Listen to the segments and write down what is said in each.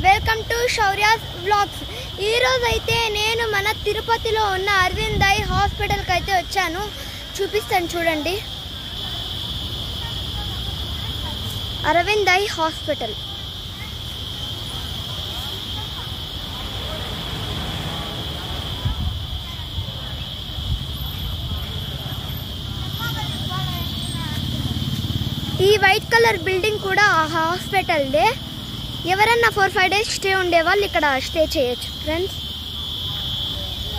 Welcome to శౌర్యాస్ vlogs. ఈ రోజు అయితే నేను మన తిరుపతిలో ఉన్న అరవింద్ ఐ హాస్పిటల్కి అయితే వచ్చాను. చూపిస్తాను చూడండి. Aravind eye hospital. ఈ వైట్ కలర్ బిల్డింగ్ కూడా హాస్పిటల్దే. ఎవరన్నా 4-5 డేస్ స్టే ఉండే వాళ్ళు ఇక్కడ స్టే చేయొచ్చు ఫ్రెండ్స్.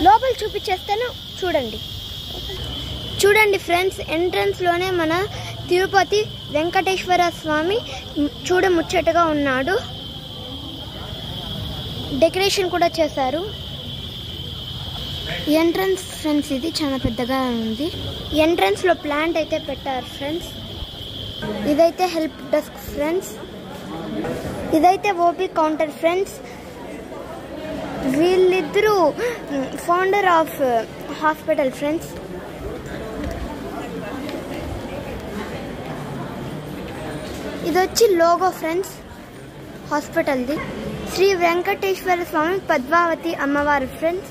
లోపల చూపించేస్తాను చూడండి ఫ్రెండ్స్. ఎంట్రన్స్లోనే మన తిరుపతి వెంకటేశ్వర స్వామి చూడముచ్చటగా ఉన్నాడు. డెకరేషన్ కూడా చేశారు. ఎంట్రన్స్ ఫ్రెండ్స్ ఇది చాలా పెద్దగా ఉంది. ఎంట్రన్స్లో ప్లాంట్ అయితే పెట్టారు ఫ్రెండ్స్. ఇదైతే హెల్ప్ డెస్క్ ఫ్రెండ్స్. ఇదైతే ఓపీ కౌంటర్ ఫ్రెండ్స్. వీళ్ళిద్దరూ ఫౌండర్ ఆఫ్ హాస్పిటల్ ఫ్రెండ్స్. ఇది వచ్చి లోగో ఫ్రెండ్స్ హాస్పిటల్ది. శ్రీ వెంకటేశ్వర స్వామి పద్మావతి అమ్మవారు ఫ్రెండ్స్.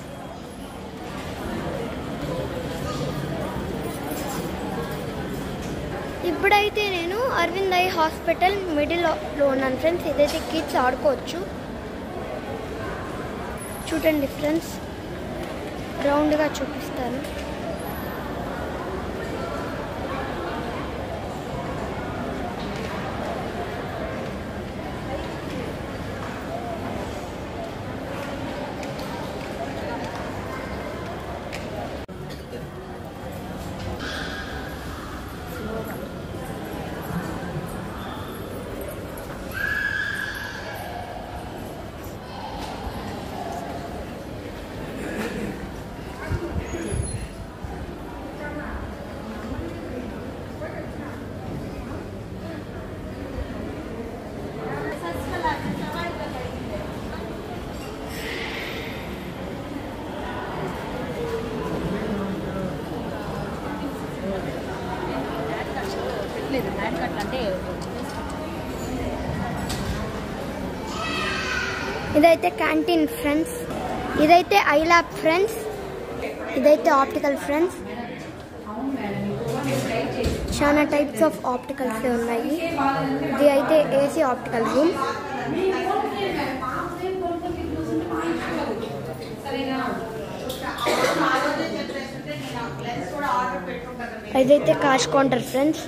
ఇప్పుడైతే నేను అరవింద్ ఐ హాస్పిటల్ మిడిల్లో ఉన్నాను ఫ్రెండ్స్. ఇదైతే కిడ్స్ ఆడుకోవచ్చు. చూడండి ఫ్రెండ్స్, రౌండ్గా చూపిస్తాను. ఇదైతే క్యాంటీన్ ఫ్రెండ్స్. ఇదైతే ఐ ల్యాబ్ ఫ్రెండ్స్. ఇదైతే ఆప్టికల్ ఫ్రెండ్స్. చాలా టైప్స్ ఆఫ్ ఆప్టికల్స్ ఉన్నాయి. ఇది అయితే ఏసీ ఆప్టికల్ రూమ్. ఇదైతే కాష్ కౌంటర్ ఫ్రెండ్స్.